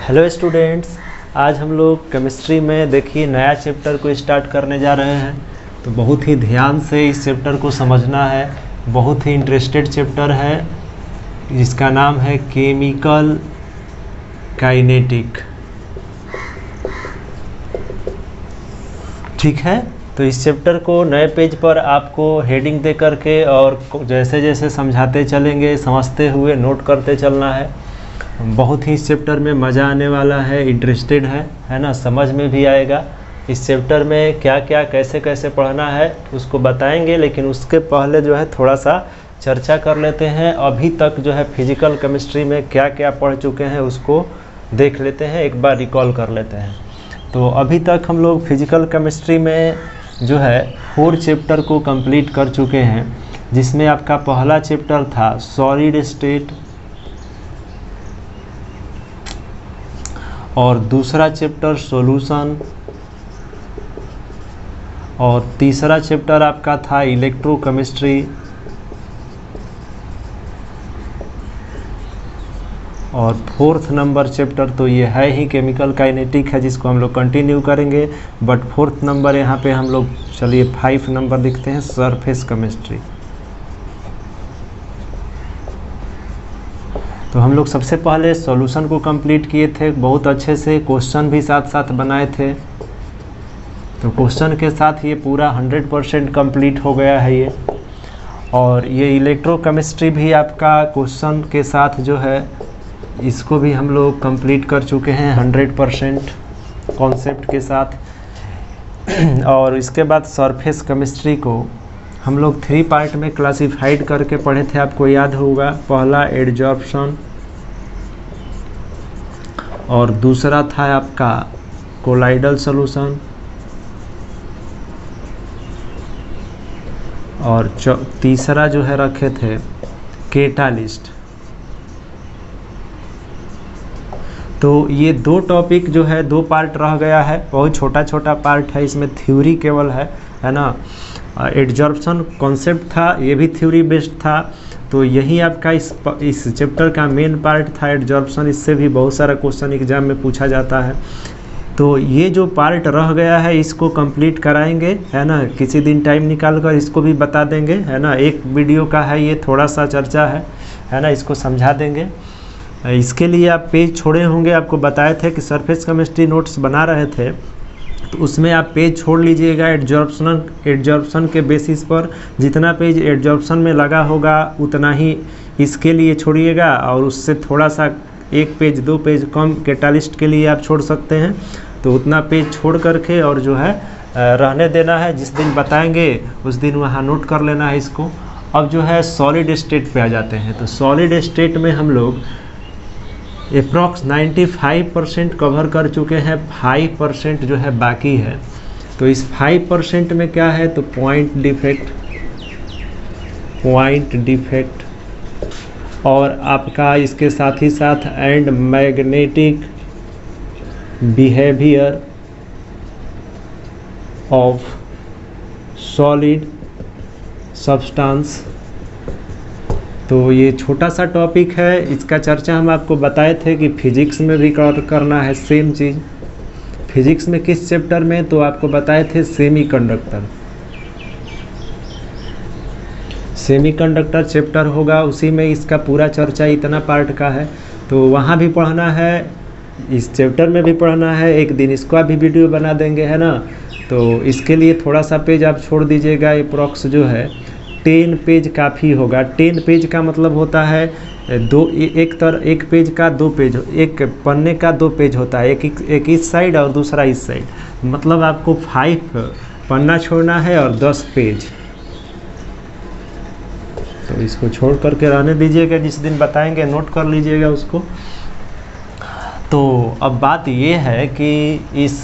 Hello students, आज हम लोग केमिस्ट्री में देखिए नया चैप्टर को स्टार्ट करने जा रहे हैं। तो बहुत ही ध्यान से इस चैप्टर को समझना है। बहुत ही इंटरेस्टेड चैप्टर है जिसका नाम है केमिकल काइनेटिक। ठीक है, तो इस चैप्टर को नए पेज पर आपको हेडिंग दे करके और जैसे जैसे समझाते चलेंगे समझते हुए नोट करते चलना है। बहुत ही इस चैप्टर में मज़ा आने वाला है, इंटरेस्टेड है ना, समझ में भी आएगा। इस चैप्टर में क्या क्या कैसे कैसे पढ़ना है उसको बताएंगे, लेकिन उसके पहले जो है थोड़ा सा चर्चा कर लेते हैं। अभी तक जो है फिजिकल केमिस्ट्री में क्या क्या पढ़ चुके हैं उसको देख लेते हैं, एक बार रिकॉल कर लेते हैं। तो अभी तक हम लोग फिजिकल केमिस्ट्री में जो है 4 चैप्टर को कंप्लीट कर चुके हैं, जिसमें आपका पहला चैप्टर था सॉलिड स्टेट, और दूसरा चैप्टर सॉल्यूशन, और तीसरा चैप्टर आपका था इलेक्ट्रोकेमिस्ट्री, और 4th नंबर चैप्टर तो ये है ही केमिकल काइनेटिक है, जिसको हम लोग कंटिन्यू करेंगे। बट 4th नंबर यहाँ पे हम लोग चलिए 5 नंबर लिखते हैं, सरफेस केमिस्ट्री। तो हम लोग सबसे पहले सॉल्यूशन को कंप्लीट किए थे बहुत अच्छे से, क्वेश्चन भी साथ साथ बनाए थे। तो क्वेश्चन के साथ ये पूरा 100% कंप्लीट हो गया है ये। और ये इलेक्ट्रोकेमिस्ट्री भी आपका क्वेश्चन के साथ जो है इसको भी हम लोग कंप्लीट कर चुके हैं 100% कॉन्सेप्ट के साथ। और इसके बाद सरफेस केमिस्ट्री को हम लोग 3 पार्ट में क्लासिफाइड करके पढ़े थे, आपको याद होगा। पहला एडजॉर्प्शन, और दूसरा था आपका कोलाइडल सॉल्यूशन, और तीसरा जो है रखे थे कैटालिस्ट। तो ये 2 टॉपिक जो है 2 पार्ट रह गया है, बहुत छोटा छोटा पार्ट है, इसमें थ्योरी केवल है ना। एडजॉर्प्शन कॉन्सेप्ट था, ये भी थ्योरी बेस्ड था। तो यही आपका इस चैप्टर का मेन पार्ट था एडजॉर्प्शन। इससे भी बहुत सारा क्वेश्चन एग्जाम में पूछा जाता है। तो ये जो पार्ट रह गया है इसको कंप्लीट कराएंगे, है ना, किसी दिन टाइम निकाल कर इसको भी बता देंगे, है ना। एक वीडियो का है ये, थोड़ा सा चर्चा है ना, इसको समझा देंगे। इसके लिए आप पेज छोड़े होंगे, आपको बताए थे कि सरफेस केमिस्ट्री नोट्स बना रहे थे, तो उसमें आप पेज छोड़ लीजिएगा। एडजॉर्प्शन के बेसिस पर जितना पेज एडजॉर्प्शन में लगा होगा उतना ही इसके लिए छोड़िएगा, और उससे थोड़ा सा 1 पेज 2 पेज कम कैटालिस्ट के लिए आप छोड़ सकते हैं। तो उतना पेज छोड़ करके और जो है रहने देना है, जिस दिन बताएंगे उस दिन वहाँ नोट कर लेना है इसको। अब जो है सॉलिड स्टेट पे आ जाते हैं। तो सॉलिड स्टेट में हम लोग अप्रॉक्स 95% कवर कर चुके हैं, 5% जो है बाकी है। तो इस 5% में क्या है, तो पॉइंट डिफेक्ट, और आपका इसके साथ ही साथ and magnetic behaviour of solid substance. तो ये छोटा सा टॉपिक है, इसका चर्चा हम आपको बताए थे कि फिजिक्स में भी करना है सेम चीज़। फिजिक्स में किस चैप्टर में, तो आपको बताए थे सेमीकंडक्टर चैप्टर होगा, उसी में इसका पूरा चर्चा इतना पार्ट का है। तो वहाँ भी पढ़ना है, इस चैप्टर में भी पढ़ना है, एक दिन इसका भी वीडियो बना देंगे, है ना। तो इसके लिए थोड़ा सा पेज आप छोड़ दीजिएगा, अप्रॉक्स जो है 10 पेज काफ़ी होगा। 10 पेज का मतलब होता है एक पेज का 2 पेज, एक पन्ने का 2 पेज होता है, एक इस साइड और दूसरा इस साइड। मतलब आपको 5 पन्ना छोड़ना है और 10 पेज। तो इसको छोड़ करके रहने दीजिएगा, जिस दिन बताएंगे नोट कर लीजिएगा उसको। तो अब बात ये है कि इस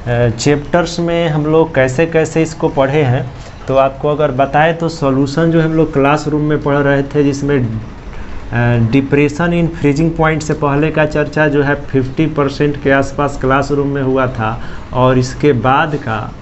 चैप्टर्स में हम लोग कैसे कैसे इसको पढ़े हैं। तो आपको अगर बताएं तो सॉल्यूशन जो हम लोग क्लासरूम में पढ़ रहे थे, जिसमें डिप्रेशन इन फ्रीजिंग पॉइंट से पहले का चर्चा जो है 50% के आसपास क्लासरूम में हुआ था, और इसके बाद का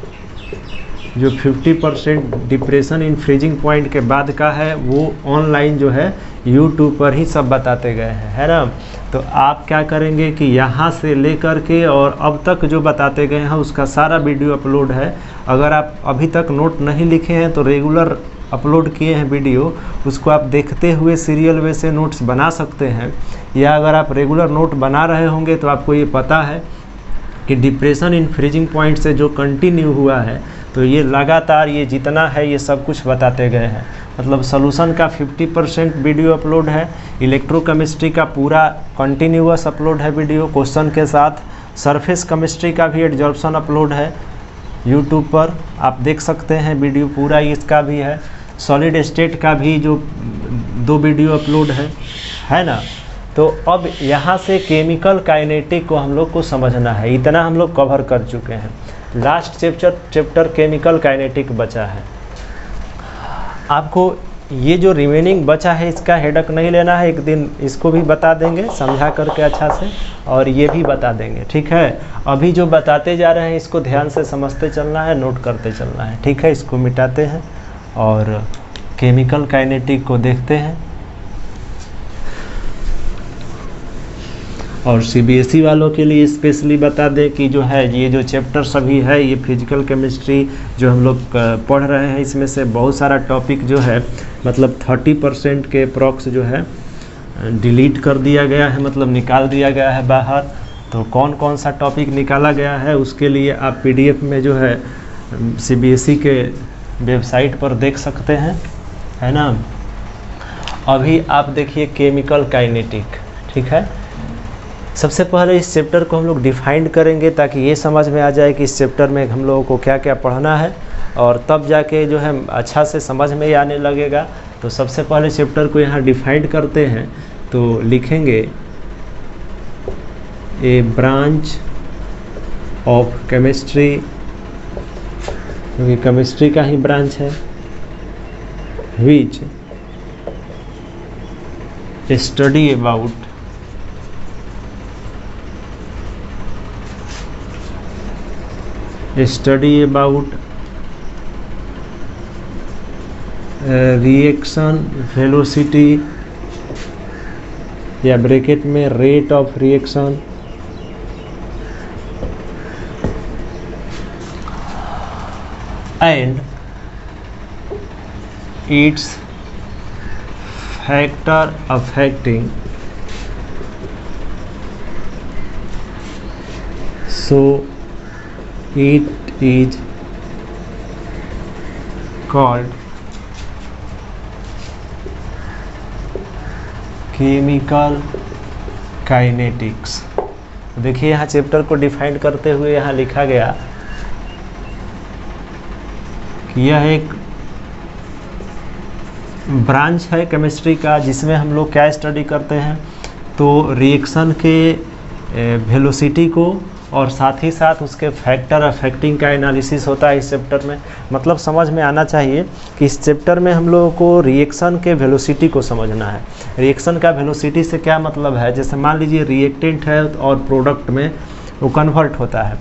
जो 50% डिप्रेशन इन फ्रीजिंग पॉइंट के बाद का है वो ऑनलाइन जो है यूट्यूब पर ही सब बताते गए हैं, है ना। तो आप क्या करेंगे कि यहाँ से लेकर के और अब तक जो बताते गए हैं उसका सारा वीडियो अपलोड है। अगर आप अभी तक नोट नहीं लिखे हैं तो रेगुलर अपलोड किए हैं वीडियो, उसको आप देखते हुए सीरियल वे से नोट्स बना सकते हैं। या अगर आप रेगुलर नोट बना रहे होंगे तो आपको ये पता है कि डिप्रेशन इन फ्रीजिंग पॉइंट से जो कंटिन्यू हुआ है तो ये लगातार ये जितना है ये सब कुछ बताते गए हैं। मतलब सॉल्यूशन का 50% वीडियो अपलोड है, इलेक्ट्रोकेमिस्ट्री का पूरा कंटिन्यूअस अपलोड है वीडियो क्वेश्चन के साथ, सरफेस केमिस्ट्री का भी एडजॉर्प्शन अपलोड है यूट्यूब पर, आप देख सकते हैं वीडियो पूरा इसका भी है, सॉलिड स्टेट का भी जो 2 वीडियो अपलोड है ना। तो अब यहाँ से केमिकल काइनेटिक को हम लोग को समझना है, इतना हम लोग कवर कर चुके हैं। लास्ट चैप्टर केमिकल काइनेटिक बचा है। आपको ये जो रिमेनिंग बचा है इसका हेडक नहीं लेना है, एक दिन इसको भी बता देंगे समझा करके अच्छा से, और ये भी बता देंगे, ठीक है। अभी जो बताते जा रहे हैं इसको ध्यान से समझते चलना है, नोट करते चलना है, ठीक है। इसको मिटाते हैं और केमिकल काइनेटिक को देखते हैं। और सीबीएसई वालों के लिए स्पेशली बता दें कि जो है ये जो चैप्टर सभी है ये फिजिकल केमिस्ट्री जो हम लोग पढ़ रहे हैं इसमें से बहुत सारा टॉपिक जो है मतलब 30% के अप्रॉक्स जो है डिलीट कर दिया गया है, मतलब निकाल दिया गया है बाहर। तो कौन कौन सा टॉपिक निकाला गया है उसके लिए आप पीडीएफ में जो है सीबीएसई के वेबसाइट पर देख सकते हैं, है ना। अभी आप देखिए केमिकल काइनेटिक, ठीक है। सबसे पहले इस चैप्टर को हम लोग डिफाइन करेंगे ताकि ये समझ में आ जाए कि इस चैप्टर में हम लोगों को क्या क्या पढ़ना है, और तब जाके जो है अच्छा से समझ में आने लगेगा। तो सबसे पहले चैप्टर को यहाँ डिफाइन करते हैं। तो लिखेंगे ए ब्रांच ऑफ केमिस्ट्री, क्योंकि केमिस्ट्री का ही ब्रांच है, विच स्टडी अबाउट रिएक्शन वेलोसिटी या ब्रैकेट में rate of reaction and it's factor affecting so it is called chemical kinetics. देखिए यहाँ चैप्टर को डिफाइन करते हुए यहाँ लिखा गया कि यह एक ब्रांच है केमिस्ट्री का जिसमें हम लोग क्या स्टडी करते हैं, तो रिएक्शन के वेलोसिटी को और साथ ही साथ उसके फैक्टर अफेक्टिंग का एनालिसिस होता है इस चैप्टर में। मतलब समझ में आना चाहिए कि इस चैप्टर में हम लोगों को रिएक्शन के वेलोसिटी को समझना है। रिएक्शन का वेलोसिटी से क्या मतलब है, जैसे मान लीजिए रिएक्टेंट है और प्रोडक्ट में वो कन्वर्ट होता है।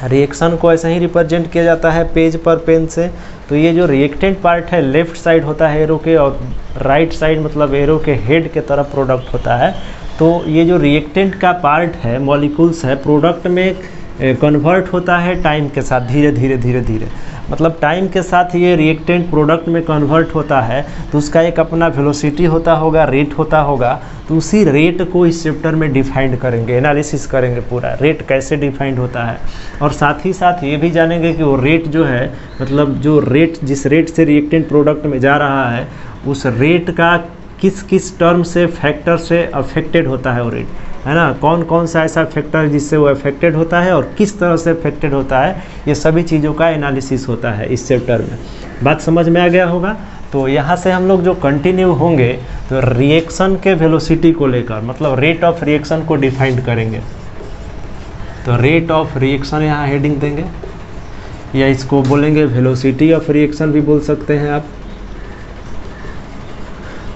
रिएक्शन को ऐसे ही रिप्रेजेंट किया जाता है पेज पर पेन से। तो ये जो रिएक्टेंट पार्ट है लेफ्ट साइड होता है एरो के, और राइट साइड मतलब एरो के हेड के तरफ प्रोडक्ट होता है। तो ये जो रिएक्टेंट का पार्ट है मॉलिक्यूल्स है प्रोडक्ट में कन्वर्ट होता है टाइम के साथ, धीरे धीरे धीरे धीरे, मतलब टाइम के साथ ये रिएक्टेंट प्रोडक्ट में कन्वर्ट होता है। तो उसका एक अपना वेलोसिटी होता होगा, रेट होता होगा। तो उसी रेट को इस चैप्टर में डिफाइंड करेंगे, एनालिसिस करेंगे पूरा रेट कैसे डिफाइंड होता है। और साथ ही साथ ये भी जानेंगे कि वो रेट जो है मतलब जो रेट जिस रेट से रिएक्टेंट प्रोडक्ट में जा रहा है उस रेट का किस किस टर्म से फैक्टर से अफेक्टेड होता है वो रेट, है ना। कौन कौन सा ऐसा फैक्टर जिससे वो अफेक्टेड होता है और किस तरह से अफेक्टेड होता है, ये सभी चीज़ों का एनालिसिस होता है इस चैप्टर में। बात समझ में आ गया होगा। तो यहाँ से हम लोग जो कंटिन्यू होंगे तो रिएक्शन के वेलोसिटी को लेकर मतलब रेट ऑफ रिएक्शन को डिफाइंड करेंगे। तो रेट ऑफ रिएक्शन यहाँ हेडिंग देंगे, या इसको बोलेंगे वेलोसिटी ऑफ रिएक्शन भी बोल सकते हैं आप।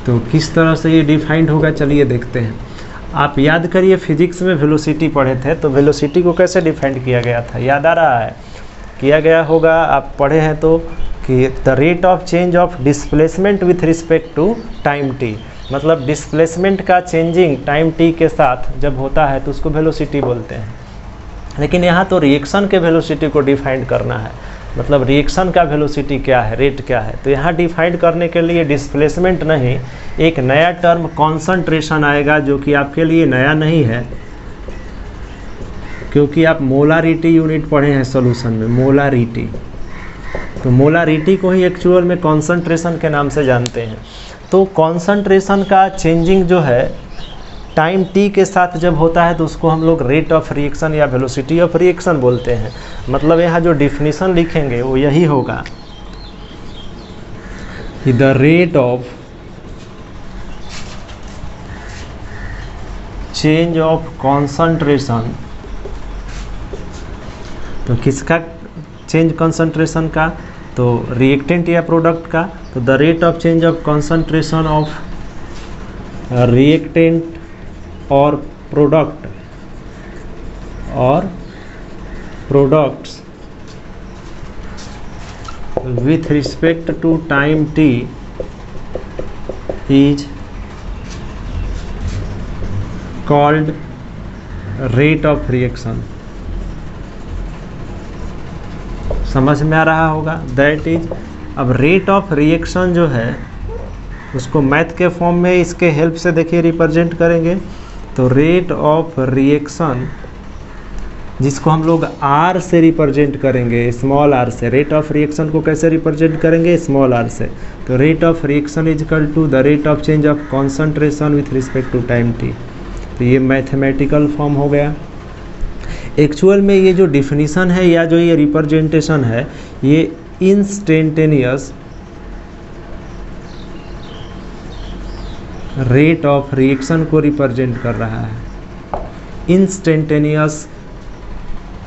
तो किस तरह से ये डिफाइंड होगा चलिए देखते हैं। आप याद करिए फिजिक्स में वेलोसिटी पढ़े थे, तो वेलोसिटी को कैसे डिफाइंड किया गया था, याद आ रहा है किया गया होगा, आप पढ़े हैं तो, कि the rate of change of displacement with respect to time T, मतलब डिस्प्लेसमेंट का चेंजिंग टाइम टी के साथ जब होता है तो उसको वेलोसिटी बोलते हैं। लेकिन यहाँ तो रिएक्शन के वेलोसिटी को डिफाइन करना है, मतलब रिएक्शन का वेलोसिटी क्या है, रेट क्या है, तो यहाँ डिफाइन करने के लिए डिस्प्लेसमेंट नहीं, एक नया टर्म कॉन्संट्रेशन आएगा जो कि आपके लिए नया नहीं है, क्योंकि आप मोलारिटी यूनिट पढ़े हैं सॉल्यूशन में, मोलारिटी। तो मोलारिटी को ही एक्चुअल में कॉन्संट्रेशन के नाम से जानते हैं। तो कॉन्संट्रेशन का चेंजिंग जो है टाइम टी के साथ जब होता है तो उसको हम लोग रेट ऑफ रिएक्शन या वेलोसिटी ऑफ रिएक्शन बोलते हैं। मतलब यहाँ जो डिफिनीशन लिखेंगे वो यही होगा कि the rate of change of concentration, तो किसका चेंज कॉन्संट्रेशन का, तो रिएक्टेंट या प्रोडक्ट का, तो the rate of change of concentration of reactant और प्रोडक्ट और products with respect to time t is called rate of reaction। समझ में आ रहा होगा, दैट इज। अब रेट ऑफ रिएक्शन जो है उसको मैथ के फॉर्म में इसके हेल्प से देखिए रिप्रेजेंट करेंगे। तो रेट ऑफ रिएक्शन जिसको हम लोग आर से रिप्रेजेंट करेंगे, स्मॉल आर से। रेट ऑफ रिएक्शन को कैसे रिप्रेजेंट करेंगे, स्मॉल आर से। तो rate of reaction is equal to the rate of change of concentration with respect to time T. तो ये मैथमेटिकल फॉर्म हो गया। एक्चुअल में ये जो डिफिनीशन है या जो ये रिप्रेजेंटेशन है, ये इंस्टेंटेनियस रेट ऑफ रिएक्शन को रिप्रेजेंट कर रहा है। इंस्टेंटेनियस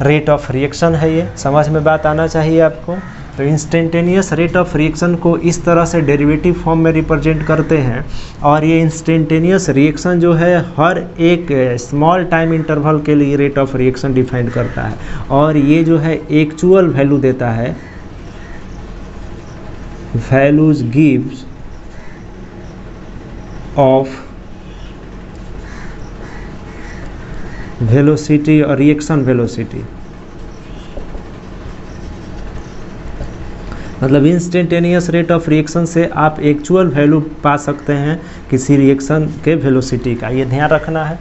रेट ऑफ रिएक्शन है ये, समझ में बात आना चाहिए आपको। तो इंस्टेंटेनियस रेट ऑफ रिएक्शन को इस तरह से डेरिवेटिव फॉर्म में रिप्रेजेंट करते हैं। और ये इंस्टेंटेनियस रिएक्शन जो है हर एक स्मॉल टाइम इंटरवल के लिए रेट ऑफ रिएक्शन डिफाइन करता है। और ये जो है एक्चुअल वैल्यू देता है, वैल्यूज गिव्स ऑफ वेलोसिटी और रिएक्शन वेलोसिटी। मतलब इंस्टेंटेनियस रेट ऑफ रिएक्शन से आप एक्चुअल वैल्यू पा सकते हैं किसी रिएक्शन के वेलोसिटी का, ये ध्यान रखना है।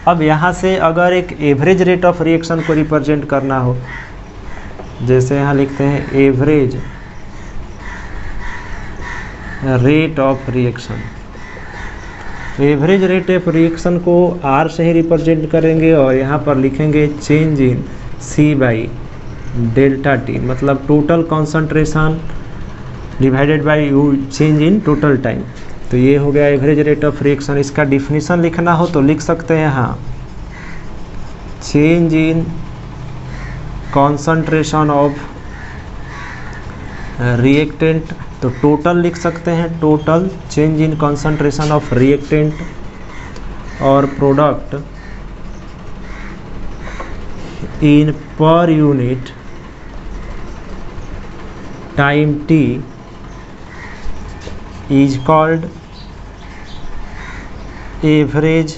अब यहाँ से अगर एक एवरेज रेट ऑफ रिएक्शन को रिप्रेजेंट करना हो, जैसे यहाँ लिखते हैं average rate of reaction. Average rate of reaction को आर से ही रिप्रेजेंट करेंगे और यहाँ पर लिखेंगे change in C by delta T, मतलब total concentration divided by you change in total time. तो ये हो गया एवरेज रेट ऑफ रिएक्शन। इसका डिफिनीशन लिखना हो तो लिख सकते हैं यहाँ change in concentration of reactant, तो टोटल लिख सकते हैं, total change in concentration of reactant और product in per unit time T is called average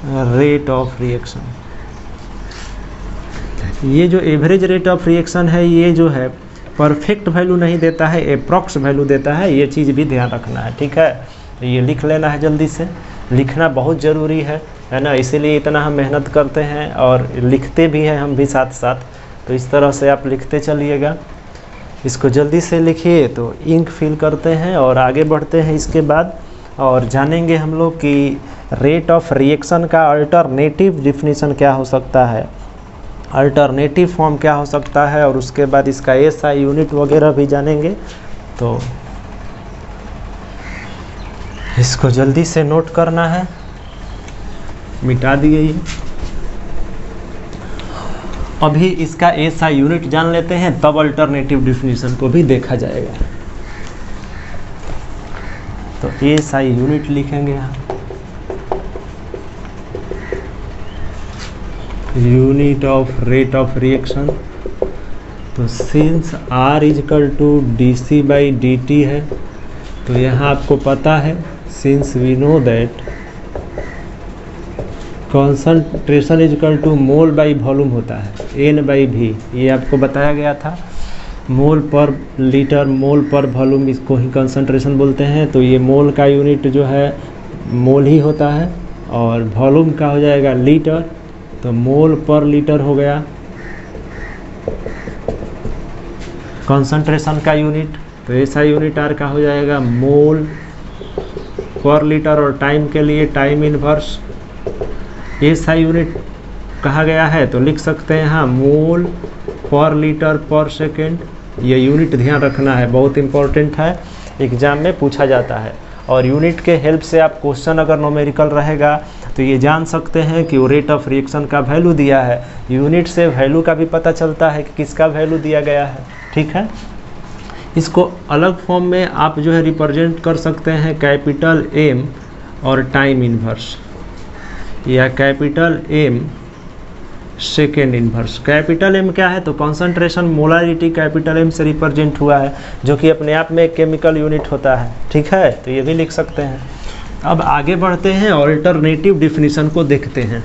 rate of reaction. ये जो एवरेज रेट ऑफ रिएक्शन है, ये जो है परफेक्ट वैल्यू नहीं देता है, अप्रॉक्स वैल्यू देता है। ये चीज़ भी ध्यान रखना है, ठीक है। तो ये लिख लेना है, जल्दी से लिखना बहुत ज़रूरी है ना, इसीलिए इतना हम मेहनत करते हैं और लिखते भी हैं हम भी साथ साथ। तो इस तरह से आप लिखते चलिएगा, इसको जल्दी से लिखिए। तो इंक फिल करते हैं और आगे बढ़ते हैं इसके बाद, और जानेंगे हम लोग कि रेट ऑफ रिएक्शन का अल्टरनेटिव डिफिनीशन क्या हो सकता है, अल्टरनेटिव फॉर्म क्या हो सकता है, और उसके बाद इसका SI यूनिट वगैरह भी जानेंगे। तो इसको जल्दी से नोट करना है, मिटा दिए ये। अभी इसका SI यूनिट जान लेते हैं, तब अल्टरनेटिव डिफिनीशन को भी देखा जाएगा। तो SI यूनिट लिखेंगे यहाँ, unit of rate of reaction. तो सिंस R equal to dC by dt है, तो यहाँ आपको पता है since we know that concentration equal to mole by volume होता है N बाई V, ये आपको बताया गया था। मोल पर लीटर, मोल पर वॉल्यूम, इसको ही कंसंट्रेशन बोलते हैं। तो ये मोल का यूनिट जो है मोल ही होता है और वॉल्यूम का हो जाएगा लीटर, तो मोल पर लीटर हो गया कंसंट्रेशन का यूनिट। तो ऐसा यूनिट आर का हो जाएगा मोल पर लीटर, और टाइम के लिए टाइम इनवर्स ऐसा यूनिट कहा गया है, तो लिख सकते हैं यहाँ मोल पर लीटर पर सेकेंड। ये यूनिट ध्यान रखना है, बहुत इंपॉर्टेंट है, एग्जाम में पूछा जाता है। और यूनिट के हेल्प से आप क्वेश्चन अगर नोमेरिकल रहेगा तो ये जान सकते हैं कि वो रेट ऑफ रिएक्शन का वैल्यू दिया है। यूनिट से वैल्यू का भी पता चलता है कि किसका वैल्यू दिया गया है, ठीक है। इसको अलग फॉर्म में आप जो है रिप्रेजेंट कर सकते हैं कैपिटल M और टाइम इनवर्स, या capital M second inverse. Capital M क्या है, तो कॉन्सेंट्रेशन मोलारिटी कैपिटल M से रिप्रेजेंट हुआ है, जो कि अपने आप में एक केमिकल यूनिट होता है, ठीक है। तो ये भी लिख सकते हैं। अब आगे बढ़ते हैं, अल्टरनेटिव डिफिनीशन को देखते हैं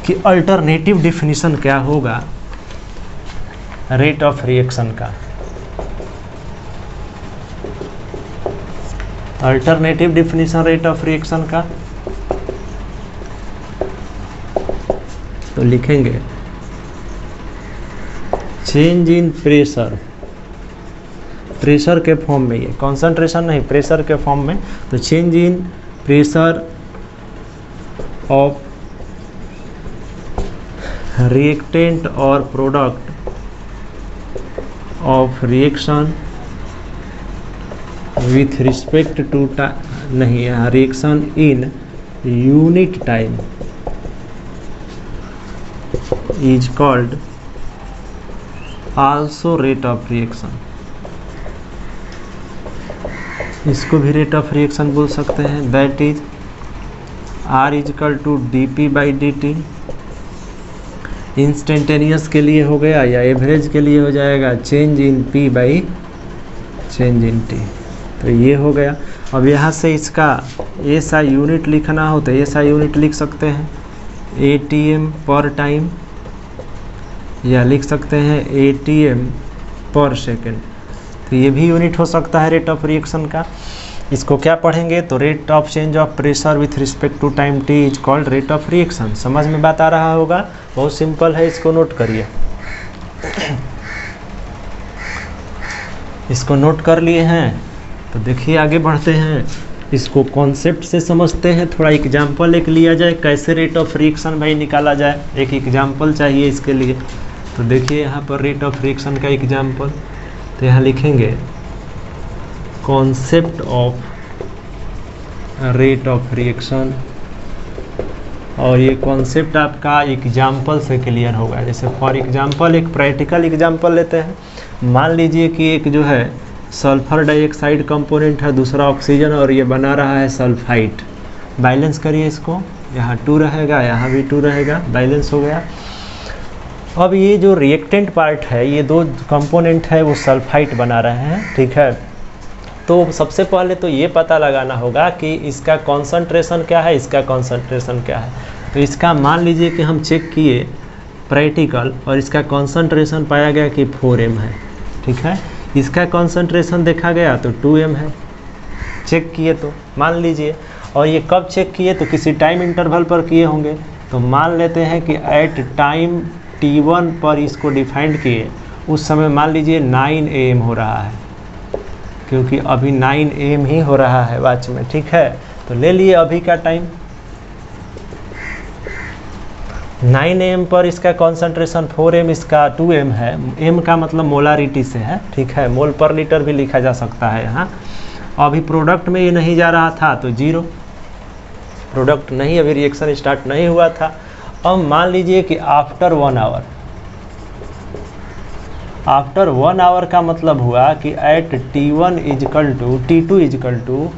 कि अल्टरनेटिव डिफिनीशन क्या होगा रेट ऑफ रिएक्शन का। Alternative definition rate of reaction का तो लिखेंगे चेंज इन प्रेशर, प्रेशर के फॉर्म में, ये कॉन्सेंट्रेशन नहीं, प्रेशर के फॉर्म में। तो change in pressure of reactant और product of reaction with respect to नहीं, यहाँ reaction in unit time is called also rate of reaction। इसको भी रेट ऑफ रिएक्शन बोल सकते हैं। That is R equal to dP by dt। Instantaneous के लिए हो गया, या एवरेज के लिए हो जाएगा change in P by change in T। तो ये हो गया। अब यहाँ से इसका ऐसा यूनिट लिखना हो तो ऐसा यूनिट लिख सकते हैं ATM पर टाइम, या लिख सकते हैं ATM पर सेकेंड। तो ये भी यूनिट हो सकता है रेट ऑफ रिएक्शन का। इसको क्या पढ़ेंगे, तो rate of change of pressure with respect to time T is called rate of reaction. समझ में बात आ रहा होगा, बहुत सिंपल है, इसको नोट करिए। इसको नोट कर लिए हैं, तो देखिए आगे बढ़ते हैं। इसको कॉन्सेप्ट से समझते हैं, थोड़ा एग्जाम्पल एक लिया जाए कैसे रेट ऑफ रिएक्शन भाई निकाला जाए। एक एग्जाम्पल चाहिए इसके लिए। तो देखिए यहाँ पर रेट ऑफ रिएक्शन का एग्जाम्पल, तो यहाँ लिखेंगे concept of rate of reaction, और ये कॉन्सेप्ट आपका एग्जाम्पल से क्लियर होगा। जैसे फॉर एग्जाम्पल एक प्रैक्टिकल एग्जाम्पल लेते हैं। मान लीजिए कि एक जो है सल्फर डाइऑक्साइड कंपोनेंट है, दूसरा ऑक्सीजन, और ये बना रहा है सल्फाइड। बैलेंस करिए इसको, यहाँ 2 रहेगा, यहाँ भी 2 रहेगा, बैलेंस हो गया। अब ये जो रिएक्टेंट पार्ट है, ये 2 कंपोनेंट है वो सल्फाइड बना रहे हैं, ठीक है। तो सबसे पहले तो ये पता लगाना होगा कि इसका कॉन्सेंट्रेशन क्या है, इसका कॉन्सेंट्रेशन क्या है। तो इसका मान लीजिए कि हम चेक किए प्रैक्टिकल, और इसका कॉन्सेंट्रेशन पाया गया कि 4m है, ठीक है। इसका कॉन्सेंट्रेशन देखा गया तो 2m है, चेक किए तो मान लीजिए। और ये कब चेक किए, तो किसी टाइम इंटरवल पर किए होंगे। तो मान लेते हैं कि एट टाइम t1 पर इसको डिफाइंड किए, उस समय मान लीजिए 9 AM हो रहा है, क्योंकि अभी 9 AM ही हो रहा है वॉच में, ठीक है। तो ले लिए अभी का टाइम 9 AM पर इसका कॉन्सेंट्रेशन 4m, इसका 2m है। m का मतलब मोलारिटी से है, ठीक है। मोल पर लीटर भी लिखा जा सकता है यहाँ। अभी प्रोडक्ट में ये नहीं जा रहा था तो 0, प्रोडक्ट नहीं, अभी रिएक्शन स्टार्ट नहीं हुआ था। अब मान लीजिए कि आफ्टर 1 आवर, आफ्टर 1 आवर का मतलब हुआ कि at T1 equal to T2 equal to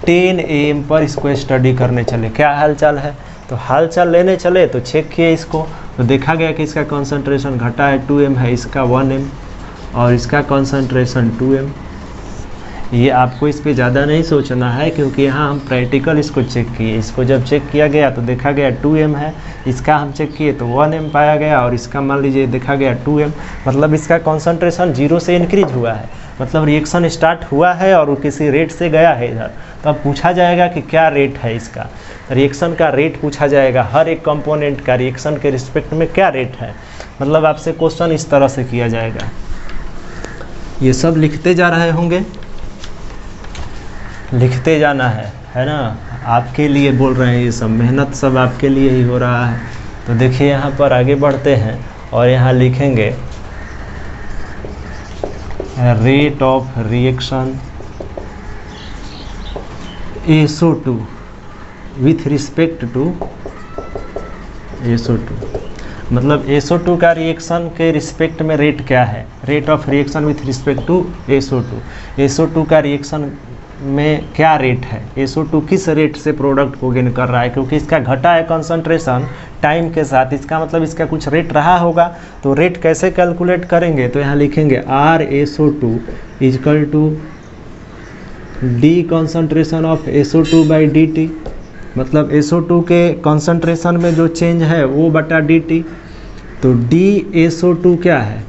10 AM पर इसको स्टडी करने चले। क्या हालचाल है, तो हाल चाल लेने चले तो चेक किए इसको, तो देखा गया कि इसका कॉन्सेंट्रेशन घटा है 2m है, इसका 1m और इसका कॉन्सेंट्रेशन 2m। ये आपको इस पे ज़्यादा नहीं सोचना है क्योंकि यहाँ हम प्रैक्टिकल इसको चेक किए। इसको जब चेक किया गया तो देखा गया 2m है, इसका हम चेक किए तो 1m पाया गया और इसका मान लीजिए देखा गया 2m, मतलब इसका कॉन्सेंट्रेशन 0 से इंक्रीज हुआ है, मतलब रिएक्शन स्टार्ट हुआ है और वो किसी रेट से गया है इधर। तो अब पूछा जाएगा कि क्या रेट है इसका, रिएक्शन का रेट पूछा जाएगा, हर एक कंपोनेंट का रिएक्शन के रिस्पेक्ट में क्या रेट है, मतलब आपसे क्वेश्चन इस तरह से किया जाएगा। ये सब लिखते जा रहे होंगे, लिखते जाना है ना, आपके लिए बोल रहे हैं, ये सब मेहनत सब आपके लिए ही हो रहा है। तो देखिए यहाँ पर आगे बढ़ते हैं और यहाँ लिखेंगे rate of reaction SO2 with respect to SO2, मतलब SO2 का रिएक्शन के रिस्पेक्ट में रेट क्या है, rate of reaction with respect to SO2। SO2 का रिएक्शन में क्या रेट है, SO2 किस रेट से प्रोडक्ट को गेन कर रहा है, क्योंकि इसका घटा है कंसंट्रेशन टाइम के साथ, इसका मतलब इसका कुछ रेट रहा होगा। तो रेट कैसे कैलकुलेट करेंगे, तो यहाँ लिखेंगे RSO2 equal to D concentration of SO2 by dt, मतलब SO2 के कॉन्सेंट्रेशन में जो चेंज है वो बटा dt। तो DSO2 क्या है,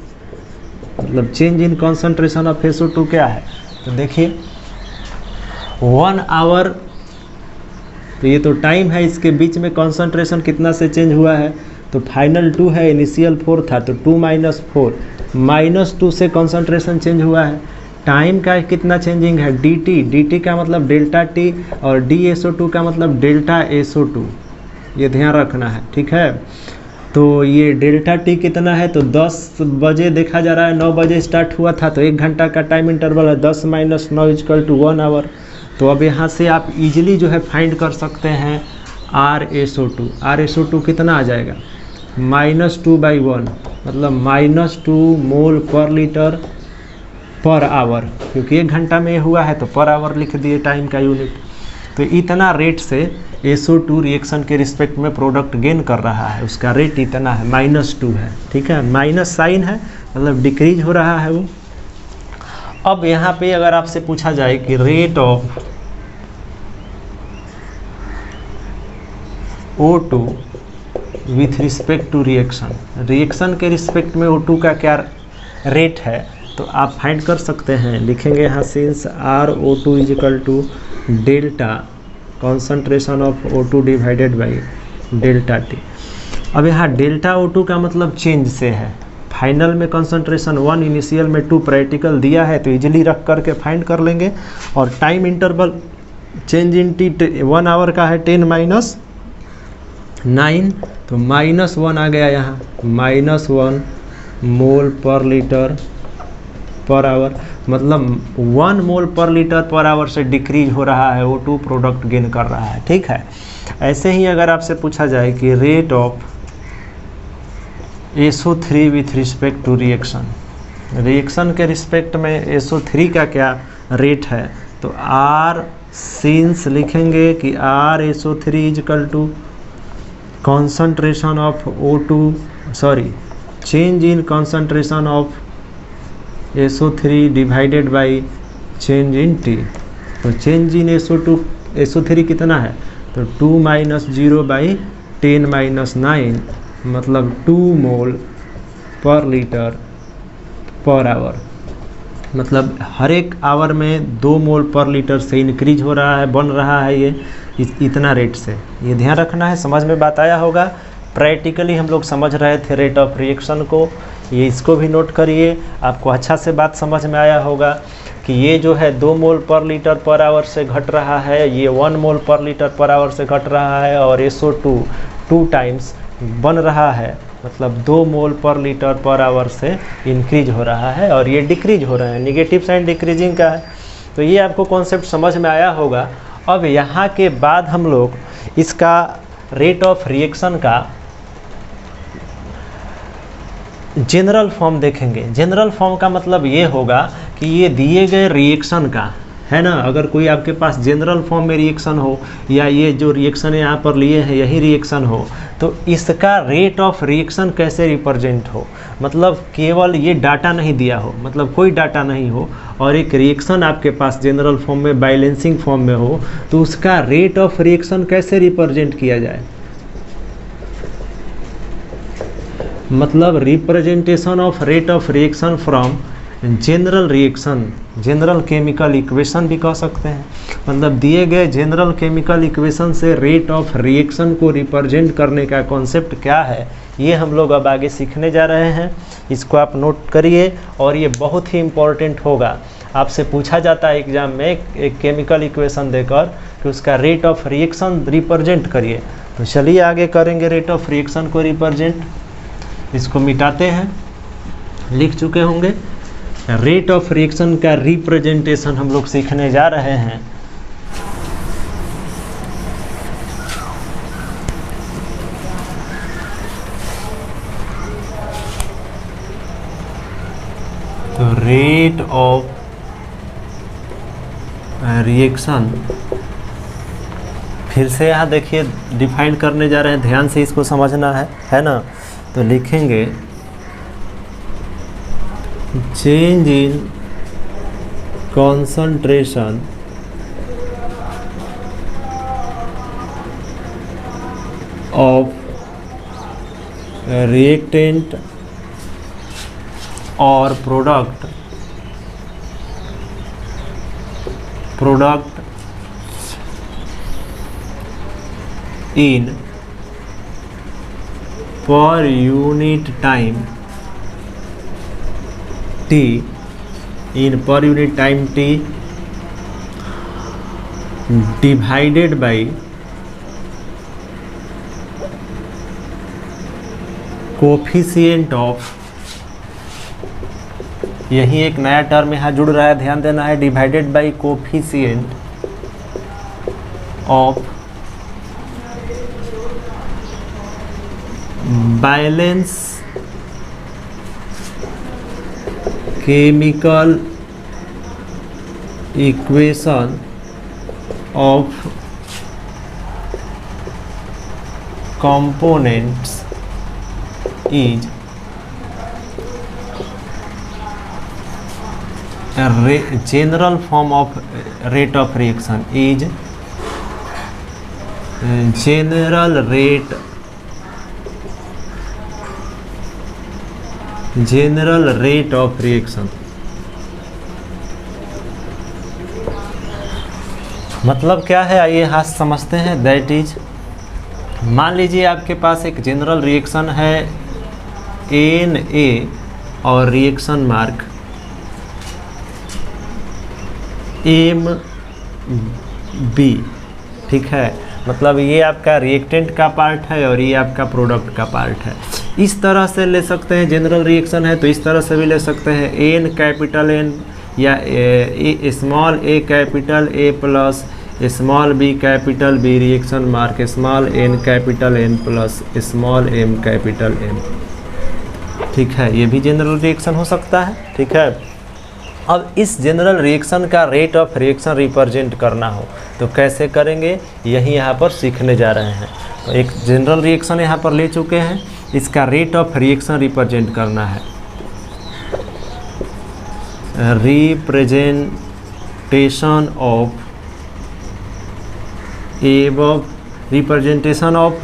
मतलब change in concentration of SO2 क्या है, तो देखिए 1 आवर, तो ये तो टाइम है, इसके बीच में कॉन्सेंट्रेशन कितना से चेंज हुआ है, तो फाइनल 2 है, इनिशियल 4 था, तो 2 - 4 -2 से कॉन्सेंट्रेशन चेंज हुआ है। टाइम का कितना चेंजिंग है, dt का मतलब डेल्टा t और DSO2 का मतलब डेल्टा SO2, ये ध्यान रखना है, ठीक है। तो ये डेल्टा t कितना है, तो 10 बजे देखा जा रहा है, 9 बजे स्टार्ट हुआ था, तो 1 घंटा का टाइम इंटरवल है, 10 - 9 इक्वल टू 1 आवर। तो अब यहाँ से आप इजीली जो है फाइंड कर सकते हैं RSO2। RSO2 कितना आ जाएगा, -2/1, मतलब -2 मोल पर लीटर पर आवर, क्योंकि 1 घंटा में हुआ है तो पर आवर लिख दिए टाइम का यूनिट। तो इतना रेट से SO2 रिएक्शन के रिस्पेक्ट में प्रोडक्ट गेन कर रहा है, उसका रेट इतना है, -2 है, ठीक है, माइनस साइन है, मतलब डिक्रीज हो रहा है वो। अब यहाँ पे अगर आपसे पूछा जाए कि rate of O2 with respect to reaction, reaction के रिस्पेक्ट में O2 का क्या रेट है, तो आप फाइंड कर सकते हैं। लिखेंगे यहाँ since RO2 is equal to delta concentration of O2 divided by delta t। अब यहाँ डेल्टा O2 का मतलब चेंज से है, फाइनल में कंसंट्रेशन 1, इनिशियल में 2, प्रैक्टिकल दिया है तो इजीली रख करके फाइंड कर लेंगे। और time interval change in T 1 hour का है 10 - 9, तो -1 आ गया यहाँ, -1 मोल पर लीटर पर आवर, मतलब 1 मोल पर लीटर पर आवर से डिक्रीज हो रहा है, O2 प्रोडक्ट गेन कर रहा है, ठीक है। ऐसे ही अगर आपसे पूछा जाए कि rate of SO3 with respect to reaction, reaction के रिस्पेक्ट में SO3 का क्या रेट है, तो R सिंस लिखेंगे कि RSO3 is equal to concentration of O2, sorry change in concentration of SO3 divided by change in T। तो change in SO3 कितना है, तो 2 - 0/10 - 9, मतलब 2 मोल पर लीटर पर आवर, मतलब हर एक आवर में 2 मोल पर लीटर से इंक्रीज हो रहा है, बन रहा है ये इतना रेट से। ये ध्यान रखना है, समझ में बात आया होगा। प्रैक्टिकली हम लोग समझ रहे थे रेट ऑफ रिएक्शन को, ये इसको भी नोट करिए, आपको अच्छा से बात समझ में आया होगा कि ये जो है 2 मोल पर लीटर पर आवर से घट रहा है, ये 1 मोल पर लीटर पर आवर से घट रहा है, और SO2 2 टाइम्स बन रहा है, मतलब 2 मोल पर लीटर पर आवर से इंक्रीज हो रहा है, और ये डिक्रीज हो रहा है, निगेटिव साइन डिक्रीजिंग का है। तो ये आपको कॉन्सेप्ट समझ में आया होगा। अब यहाँ के बाद हम लोग इसका रेट ऑफ रिएक्शन का जनरल फॉर्म देखेंगे। जनरल फॉर्म का मतलब ये होगा कि ये दिए गए रिएक्शन का है ना। अगर कोई आपके पास जनरल फॉर्म में रिएक्शन हो या ये जो रिएक्शन यहाँ पर लिए हैं यही रिएक्शन हो, तो इसका रेट ऑफ रिएक्शन कैसे रिप्रेजेंट हो, मतलब केवल ये डाटा नहीं दिया हो, मतलब कोई डाटा नहीं हो और एक रिएक्शन आपके पास जनरल फॉर्म में बैलेंसिंग फॉर्म में हो, तो उसका रेट ऑफ रिएक्शन कैसे रिप्रेजेंट किया जाए। मतलब representation of rate of reaction from general reaction, general chemical equation भी कह सकते हैं। मतलब दिए गए जनरल केमिकल इक्वेशन से रेट ऑफ रिएक्शन को रिप्रेजेंट करने का कॉन्सेप्ट क्या है, ये हम लोग अब आगे सीखने जा रहे हैं। इसको आप नोट करिए और ये बहुत ही इम्पोर्टेंट होगा। आपसे पूछा जाता है एग्जाम में एक केमिकल इक्वेशन देकर कि उसका रेट ऑफ रिएक्शन रिप्रेजेंट करिए। तो चलिए आगे करेंगे रेट ऑफ रिएक्शन को रिप्रेजेंट। इसको मिटाते हैं, लिख चुके होंगे। रेट ऑफ रिएक्शन का रिप्रेजेंटेशन हम लोग सीखने जा रहे हैं। तो रेट ऑफ रिएक्शन फिर से यहाँ देखिए डिफाइन करने जा रहे हैं, ध्यान से इसको समझना है ना। तो लिखेंगे change in concentration of reactant और product in per unit time t, in per unit time t divided by coefficient of, यही एक नया टर्म यहाँ जुड़ रहा है, ध्यान देना है, divided by coefficient of balance chemical equation of components is general form of rate of reaction is general rate of reaction। मतलब क्या है, आइए हाथ समझते हैं। दैट इज, मान लीजिए आपके पास एक जनरल रिएक्शन है Na और रिएक्शन मार्क Mb, ठीक है। मतलब ये आपका रिएक्टेंट का पार्ट है और ये आपका प्रोडक्ट का पार्ट है। इस तरह से ले सकते हैं, जनरल रिएक्शन है तो इस तरह से भी ले सकते हैं, N कैपिटल N या small a capital A plus small b capital B, reaction mark small n capital N plus small m capital M, ठीक है। ये भी जनरल रिएक्शन हो सकता है, ठीक है। अब इस जनरल रिएक्शन का रेट ऑफ रिएक्शन रिप्रेजेंट करना हो तो कैसे करेंगे, यही यहाँ पर सीखने जा रहे हैं। तो एक जनरल रिएक्शन यहाँ पर ले चुके हैं, इसका रेट ऑफ रिएक्शन रिप्रेजेंट करना है। Representation of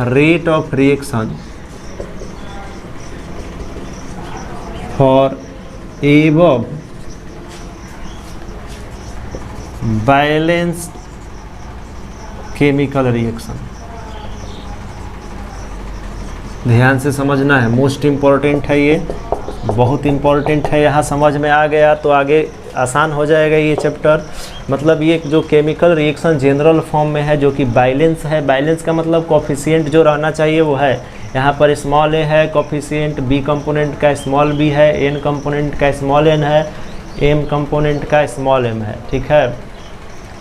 rate of reaction for above balance chemical reaction. ध्यान से समझना है, मोस्ट इम्पॉर्टेंट है, ये बहुत इम्पॉर्टेंट है। यहाँ समझ में आ गया तो आगे आसान हो जाएगा ये चैप्टर। मतलब ये जो केमिकल रिएक्शन जनरल फॉर्म में है जो कि बैलेंस है, बैलेंस का मतलब कोफिशिएंट जो रहना चाहिए वो है। यहाँ पर स्मॉल a है कोफिशिएंट, b कंपोनेंट का स्मॉल b है, n कंपोनेंट का स्मॉल n है, m कंपोनेंट का स्मॉल m है, ठीक है।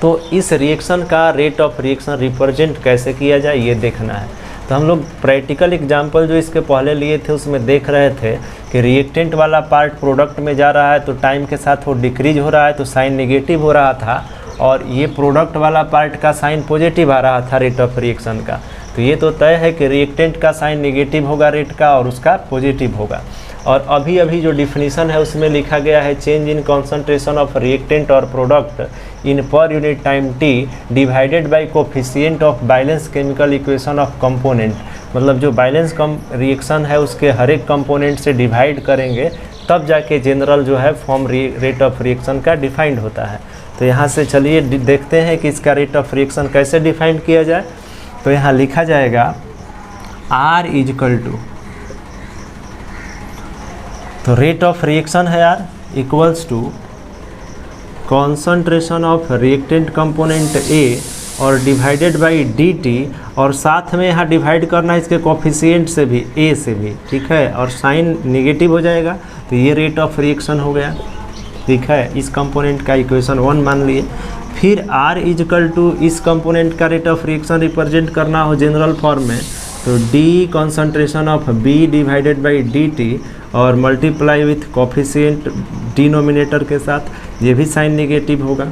तो इस रिएक्शन का रेट ऑफ रिएक्शन रिप्रेजेंट कैसे किया जाए ये देखना है। तो हम लोग प्रैक्टिकल एग्जाम्पल जो इसके पहले लिए थे उसमें देख रहे थे कि रिएक्टेंट वाला पार्ट प्रोडक्ट में जा रहा है तो टाइम के साथ वो डिक्रीज हो रहा है तो साइन नेगेटिव हो रहा था, और ये प्रोडक्ट वाला पार्ट का साइन पॉजिटिव आ रहा था रेट ऑफ रिएक्शन का, तो ये तो तय है कि रिएक्टेंट का साइन नेगेटिव होगा रेट का और उसका पॉजिटिव होगा। और अभी जो डिफिनीशन है उसमें लिखा गया है change in concentration of reactant और product in per unit time T divided by coefficient of balance chemical equation of component, मतलब जो बैलेंस रिएक्शन है उसके हर एक कंपोनेंट से डिवाइड करेंगे तब जाके जनरल जो है फॉर्म रेट ऑफ रिएक्शन का डिफाइंड होता है। तो यहाँ से चलिए देखते हैं कि इसका रेट ऑफ रिएक्शन कैसे डिफाइंड किया जाए। तो यहाँ लिखा जाएगा R इजकल टू, तो रेट ऑफ रिएक्शन है R equals to concentration of reactant component A और डिवाइडेड बाई dt, और साथ में यहाँ डिवाइड करना है इसके कोफिशिएंट से भी, A से भी, ठीक है, और साइन नेगेटिव हो जाएगा तो ये रेट ऑफ रिएक्शन हो गया, ठीक है। इस कंपोनेंट का इक्वेशन 1 मान लिए। फिर R इजकल टू इस कंपोनेंट का रेट ऑफ रिएक्शन रिप्रेजेंट करना हो जनरल फॉर्म में, तो D concentration of B divided by dt और मल्टीप्लाई विथ कोफिशिएंट डिनोमिनेटर के साथ, ये भी साइन नेगेटिव होगा।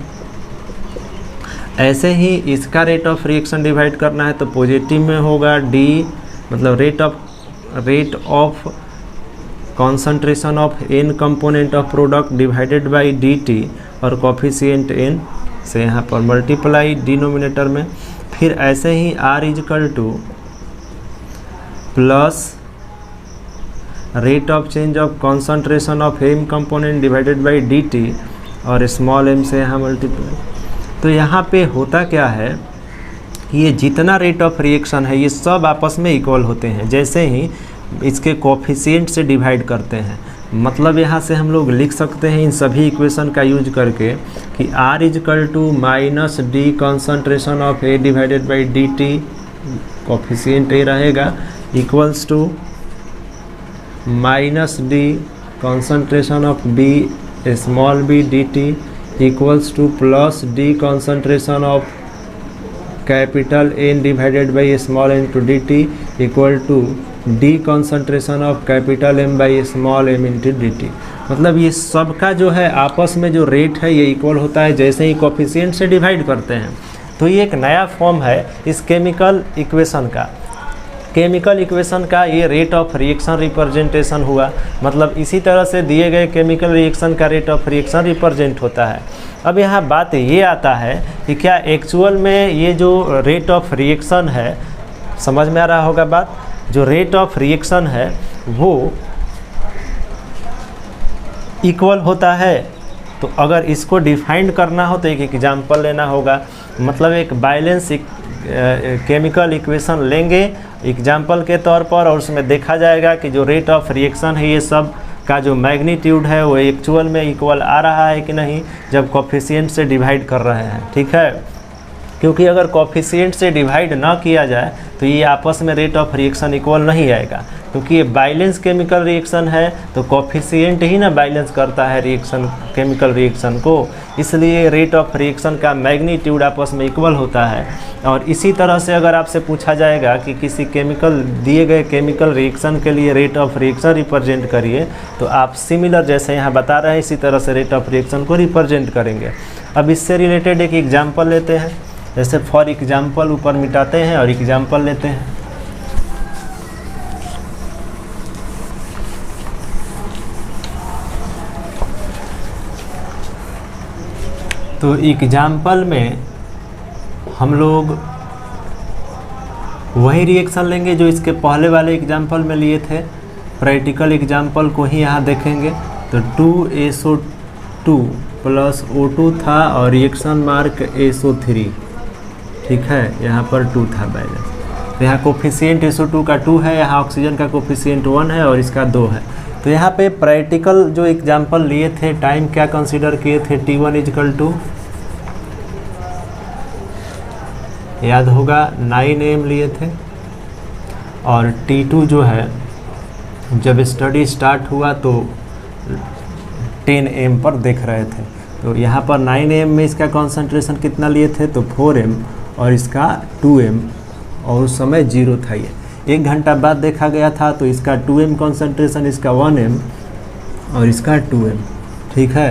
ऐसे ही इसका रेट ऑफ रिएक्शन डिवाइड करना है तो पॉजिटिव में होगा D, मतलब rate of concentration of n component of product divided by dt और कोफिशिएंट n से यहाँ पर मल्टीप्लाई डिनोमिनेटर में। फिर ऐसे ही R equal to plus rate of change of concentration of m component divided by dt और स्मॉल m से यहाँ मल्टीप्लाई। तो यहाँ पे होता क्या है कि ये जितना रेट ऑफ रिएक्शन है ये सब आपस में इक्वल होते हैं जैसे ही इसके कोफिशिएंट से डिवाइड करते हैं। मतलब यहाँ से हम लोग लिख सकते हैं इन सभी इक्वेशन का यूज करके कि R equal to minus D concentration of A divided by dt, coefficient A रहेगा, equals to minus D concentration of B small b dt equals to plus D concentration of capital N divided by small n to dt equal to D concentration of capital M by small m into dt। मतलब ये सबका जो है आपस में जो rate है ये इक्वल होता है जैसे ही कोफिशिएंट से डिवाइड करते हैं। तो ये एक नया फॉर्म है इस केमिकल इक्वेशन का। केमिकल इक्वेशन का ये रेट ऑफ रिएक्शन रिप्रेजेंटेशन हुआ, मतलब इसी तरह से दिए गए केमिकल रिएक्शन का रेट ऑफ रिएक्शन रिप्रेजेंट होता है। अब यहाँ बात ये आता है कि क्या एक्चुअल में ये जो रेट ऑफ रिएक्शन है, समझ में आ रहा होगा बात, जो रेट ऑफ रिएक्शन है वो इक्वल होता है। तो अगर इसको डिफाइंड करना हो तो एक एग्जांपल लेना होगा, मतलब एक बैलेंस केमिकल इक्वेशन लेंगे एग्जांपल के तौर पर और उसमें देखा जाएगा कि जो रेट ऑफ रिएक्शन है ये सब का जो मैग्नीट्यूड है वो एक्चुअल में इक्वल आ रहा है कि नहीं जब कोफिशिएंट से डिवाइड कर रहे हैं, ठीक है। क्योंकि अगर कोफिशिएंट से डिवाइड ना किया जाए तो ये आपस में रेट ऑफ रिएक्शन इक्वल नहीं आएगा, क्योंकि ये बैलेंस केमिकल रिएक्शन है तो कोफिशिएंट ही ना बैलेंस करता है रिएक्शन केमिकल रिएक्शन को, इसलिए रेट ऑफ रिएक्शन का मैग्नीट्यूड आपस में इक्वल होता है। और इसी तरह से अगर आपसे पूछा जाएगा कि किसी केमिकल दिए गए केमिकल रिएक्शन के लिए रेट ऑफ रिएक्शन रिप्रेजेंट करिए, तो आप सिमिलर जैसे यहाँ बता रहे हैं इसी तरह से रेट ऑफ रिएक्शन को रिप्रेजेंट करेंगे। अब इससे रिलेटेड एक एग्जाम्पल लेते हैं, जैसे फॉर एग्जाम्पल ऊपर मिटाते हैं और एग्जाम्पल लेते हैं। तो एग्जाम्पल में हम लोग वही रिएक्शन लेंगे जो इसके पहले वाले एग्जाम्पल में लिए थे, प्रैक्टिकल एग्जाम्पल को ही यहाँ देखेंगे। तो 2SO2 प्लस O2 था और रिएक्शन मार्क SO3, ठीक है, यहाँ पर 2 था बैलेंस। तो यहाँ कोफिशिएंट SO2 का 2 है, यहाँ ऑक्सीजन का कोफिशिएंट 1 है और इसका 2 है। तो यहाँ पे प्रैक्टिकल जो एग्जाम्पल लिए थे टाइम क्या कंसीडर किए थे, T1 इजकल टू याद होगा 9 AM लिए थे, और T2 जो है जब स्टडी स्टार्ट हुआ तो 10 AM पर देख रहे थे। तो यहाँ पर 9 AM में इसका कॉन्सेंट्रेशन कितना लिए थे, तो 4 M और इसका 2 M, और उस समय 0 था। ये 1 घंटा बाद देखा गया था तो इसका 2 M कॉन्सेंट्रेशन, इसका 1 M और इसका 2 M, ठीक है।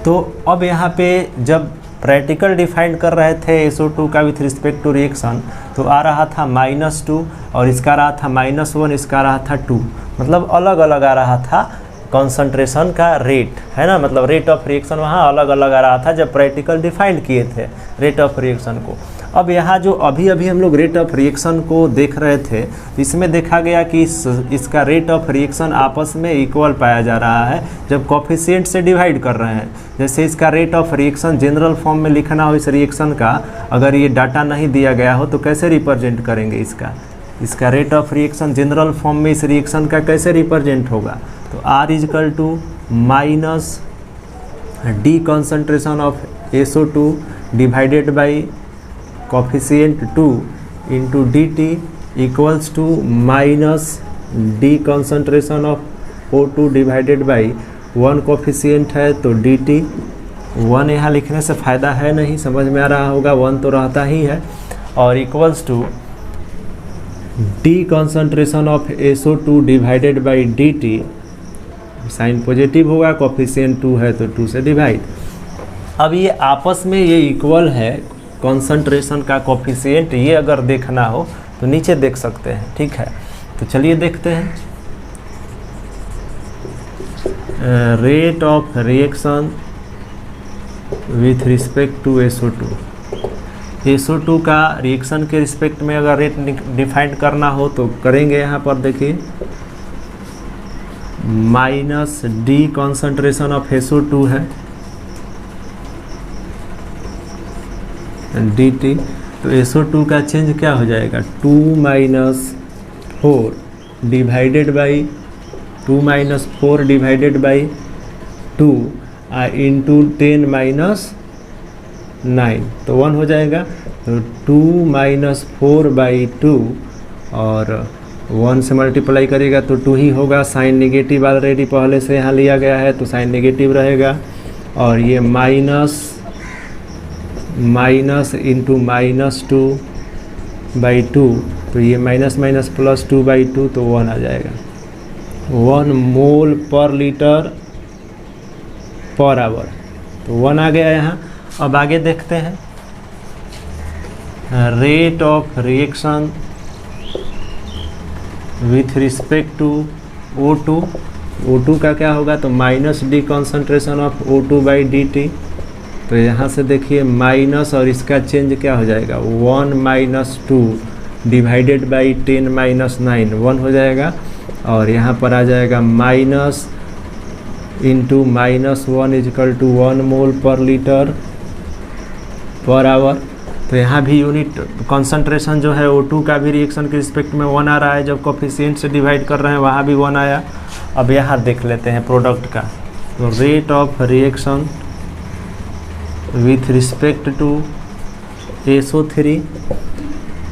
तो अब यहाँ पे जब प्रैक्टिकल डिफाइन कर रहे थे SO2 का विथ रिस्पेक्ट टू रिएक्शन, तो आ रहा था -2 और इसका रहा था -1, इसका रहा था 2, मतलब अलग अलग आ रहा था कॉन्सेंट्रेशन का रेट, है ना, मतलब रेट ऑफ रिएक्शन वहाँ अलग अलग आ रहा था जब प्रैक्टिकल डिफाइन किए थे रेट ऑफ रिएक्शन को। अब यहाँ जो अभी अभी हम लोग रेट ऑफ रिएक्शन को देख रहे थे, इसमें देखा गया कि इसका रेट ऑफ रिएक्शन आपस में इक्वल पाया जा रहा है जब कोफिशिएंट से डिवाइड कर रहे हैं। जैसे इसका rate of reaction general form में लिखना हो इस रिएक्शन का, अगर ये डाटा नहीं दिया गया हो तो कैसे रिप्रेजेंट करेंगे इसका rate of reaction general form में इस रिएक्शन का कैसे रिप्रेजेंट होगा, तो R minus D concentration of SO2 divided by coefficient 2 into dt equals to minus D concentration of O2 divided by 1 coefficient है तो dt। 1 यहाँ लिखने से फ़ायदा है नहीं, समझ में आ रहा होगा, 1 तो रहता ही है, और equals to D concentration of SO2 divided by dt, sign positive होगा, कोफिशिएंट 2 है तो 2 से डिवाइड। अब ये आपस में ये इक्वल है कॉन्सेंट्रेशन का कोफिशिएंट, ये अगर देखना हो तो नीचे देख सकते हैं, ठीक है। तो चलिए देखते हैं rate of reaction with respect to SO2। SO2 का रिएक्शन के रिस्पेक्ट में अगर रेट डिफाइन करना हो तो करेंगे। यहाँ पर देखिए minus D concentration of SO2 है dt, तो SO2 का चेंज क्या हो जाएगा, 2 - 4 divided by 2 - 4 divided by 2 into 10 - 9, तो 1 हो जाएगा। तो 2 - 4 बाई 2 और 1 से मल्टीप्लाई करेगा तो 2 ही होगा। साइन नेगेटिव ऑलरेडी पहले से यहाँ लिया गया है तो साइन नेगेटिव रहेगा, और ये माइनस इंटू -2 बाई 2, तो ये माइनस प्लस 2 बाई 2 तो 1 आ जाएगा। 1 मोल पर लीटर पर आवर, तो 1 आ गया यहाँ। अब आगे देखते हैं rate of reaction with respect to O2 का क्या होगा, तो minus D concentration of O2 by dt, तो यहाँ से देखिए माइनस और इसका चेंज क्या हो जाएगा, 1 - 2 डिवाइडेड बाई 10 - 9, 1 हो जाएगा, और यहाँ पर आ जाएगा माइनस इंटू -1 इजकल टू 1 मोल पर लीटर पर आवर। तो यहाँ भी यूनिट कॉन्सेंट्रेशन जो है O2 का भी रिएक्शन के रिस्पेक्ट में 1 आ रहा है, जब कोफिशिएंट से डिवाइड कर रहे हैं वहाँ भी 1 आया। अब यहाँ देख लेते हैं प्रोडक्ट का, तो rate of reaction with respect to SO3,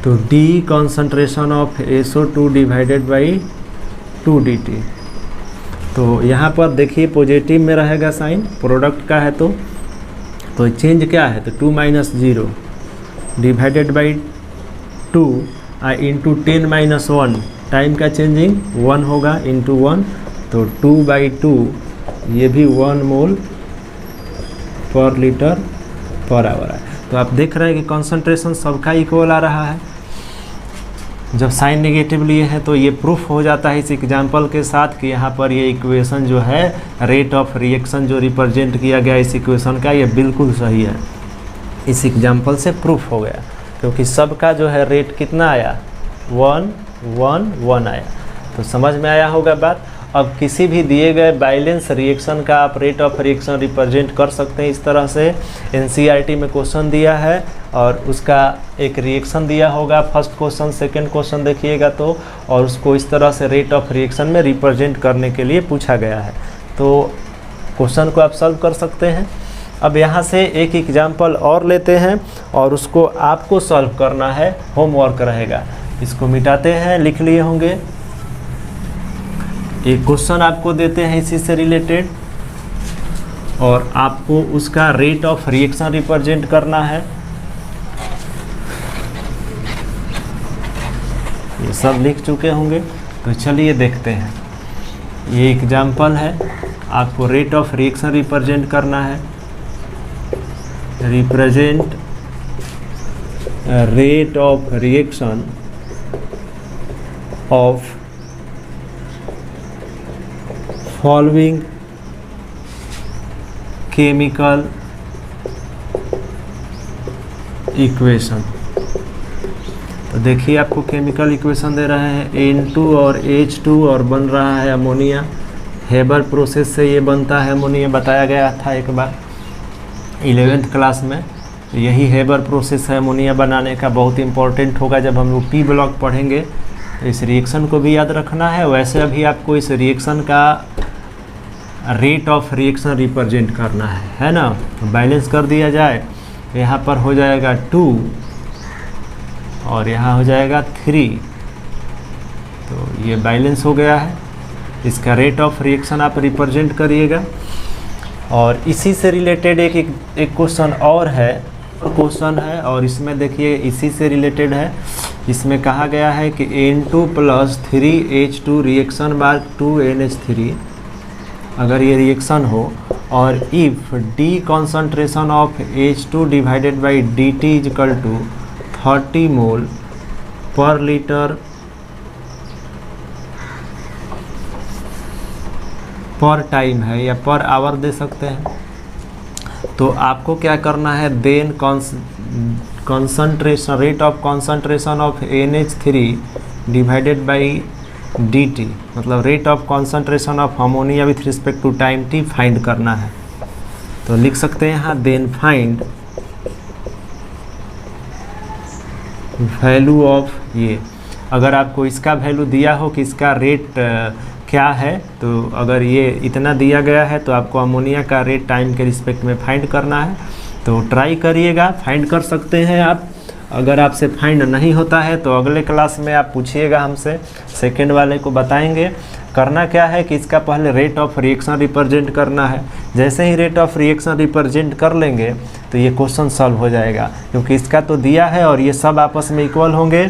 तो D concentration of SO2 divided by 2 dt। तो यहाँ पर देखिए पॉजिटिव में रहेगा साइन, प्रोडक्ट का है तो चेंज क्या है, तो 2 - 0 डिवाइडेड बाई 2 इंटू 10 - 1, टाइम का चेंजिंग 1 होगा इंटू 1, तो 2/2 ये भी 1 मोल पर लीटर पर आवर है। तो आप देख रहे हैं कि कॉन्सेंट्रेशन सबका इक्वल आ रहा है। जब साइन नेगेटिव लिए हैं तो ये प्रूफ हो जाता है इस एग्जाम्पल के साथ कि यहाँ पर ये इक्वेशन जो है रेट ऑफ रिएक्शन जो रिप्रेजेंट किया गया इस इक्वेशन का, ये बिल्कुल सही है। इस एग्जाम्पल से प्रूफ हो गया, क्योंकि सबका जो है रेट कितना आया, 1 1 1 आया। तो समझ में आया होगा बात। अब किसी भी दिए गए बैलेंस रिएक्शन का आप रेट ऑफ रिएक्शन रिप्रेजेंट कर सकते हैं इस तरह से। एनसीईआरटी में क्वेश्चन दिया है और उसका एक रिएक्शन दिया होगा, फर्स्ट क्वेश्चन सेकंड क्वेश्चन देखिएगा तो, और उसको इस तरह से रेट ऑफ रिएक्शन में रिप्रेजेंट करने के लिए पूछा गया है। तो क्वेश्चन को आप सॉल्व कर सकते हैं। अब यहाँ से एक एग्जाम्पल और लेते हैं और उसको आपको सॉल्व करना है, होमवर्क रहेगा। इसको मिटाते हैं, लिख लिए होंगे। एक क्वेश्चन आपको देते हैं इसी से रिलेटेड और आपको उसका रेट ऑफ रिएक्शन रिप्रेजेंट करना है। ये सब लिख चुके होंगे, तो चलिए देखते हैं। ये एग्जाम्पल है, आपको रेट ऑफ रिएक्शन रिप्रेजेंट करना है। Represent rate of reaction of following chemical equation. तो देखिए आपको केमिकल इक्वेशन दे रहे हैं N2 और H2 और बन रहा है अमोनिया। हेबर प्रोसेस से ये बनता है अमोनिया, बताया गया था एक बार 11th क्लास में। तो यही हेबर प्रोसेस है अमोनिया बनाने का, बहुत इंपॉर्टेंट होगा जब हम लोग पी ब्लॉक पढ़ेंगे। तो इस रिएक्शन को भी याद रखना है। वैसे अभी आपको इस रिएक्शन का रेट ऑफ रिएक्शन रिप्रेजेंट करना है ना। तो बैलेंस कर दिया जाए, यहाँ पर हो जाएगा 2 और यहाँ हो जाएगा 3। तो ये बैलेंस हो गया है। इसका रेट ऑफ रिएक्शन आप रिप्रेजेंट करिएगा। और इसी से रिलेटेड एक क्वेश्चन और है, और इसमें देखिए इसी से रिलेटेड है। इसमें कहा गया है कि N2 + 3H2 रिएक्शन बार 2NH3 अगर ये रिएक्शन हो और if D concentration of H2 divided by dt equal to 30 mole पर लीटर पर टाइम है या पर आवर दे सकते हैं। तो आपको क्या करना है, then concentration rate of concentration of NH3 divided by dt, मतलब rate of concentration of ammonia with respect to time t find करना है। तो लिख सकते हैं यहाँ देन फाइंड वैल्यू ऑफ ये। अगर आपको इसका वैल्यू दिया हो कि इसका रेट क्या है, तो अगर ये इतना दिया गया है तो आपको अमोनिया का रेट टाइम के रिस्पेक्ट में फाइंड करना है। तो ट्राई करिएगा, फाइंड कर सकते हैं आप। अगर आपसे फाइंड नहीं होता है तो अगले क्लास में आप पूछिएगा हमसे, सेकंड वाले को बताएंगे। करना क्या है कि इसका पहले रेट ऑफ रिएक्शन रिप्रेजेंट करना है। जैसे ही रेट ऑफ रिएक्शन रिप्रेजेंट कर लेंगे तो ये क्वेश्चन सॉल्व हो जाएगा, क्योंकि इसका तो दिया है और ये सब आपस में इक्वल होंगे।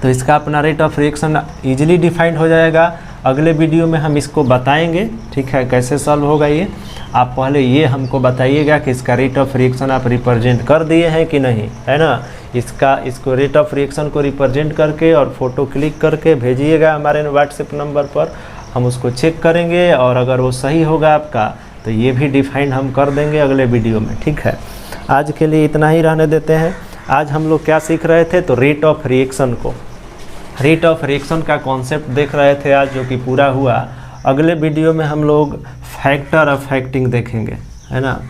तो इसका अपना rate of reaction easily defined हो जाएगा। अगले वीडियो में हम इसको बताएंगे, ठीक है, कैसे सॉल्व होगा ये। आप पहले ये हमको बताइएगा कि इसका रेट ऑफ रिएक्शन आप रिप्रेजेंट कर दिए हैं कि नहीं, है ना। इसको रेट ऑफ रिएक्शन को रिप्रेजेंट करके और फोटो क्लिक करके भेजिएगा हमारे व्हाट्सएप नंबर पर। हम उसको चेक करेंगे और अगर वो सही होगा आपका तो ये भी डिफाइन हम कर देंगे अगले वीडियो में, ठीक है। आज के लिए इतना ही रहने देते हैं। आज हम लोग क्या सीख रहे थे, तो rate of reaction rate of reaction का कॉन्सेप्ट देख रहे थे आज, जो कि पूरा हुआ। अगले वीडियो में हम लोग फैक्टर अफेक्टिंग देखेंगे, है ना।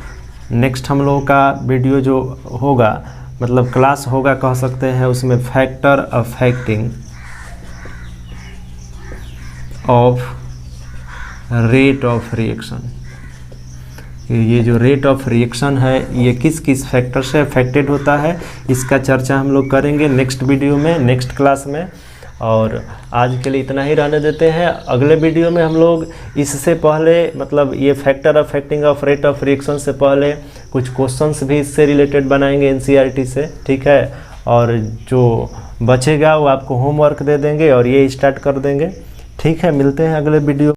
नेक्स्ट हम लोगों का वीडियो जो होगा, मतलब क्लास होगा कह सकते हैं, उसमें factor affecting of rate of reaction. ये जो रेट ऑफ रिएक्शन है ये किस किस फैक्टर से अफेक्टेड होता है, इसका चर्चा हम लोग करेंगे नेक्स्ट वीडियो में, नेक्स्ट क्लास में। और आज के लिए इतना ही रहने देते हैं। अगले वीडियो में हम लोग इससे पहले, मतलब ये factor affecting of rate of reaction से पहले कुछ क्वेश्चंस भी इससे रिलेटेड बनाएंगे NCERT से, ठीक है। और जो बचेगा वो आपको होमवर्क दे देंगे और ये स्टार्ट कर देंगे, ठीक है। मिलते हैं अगले वीडियो।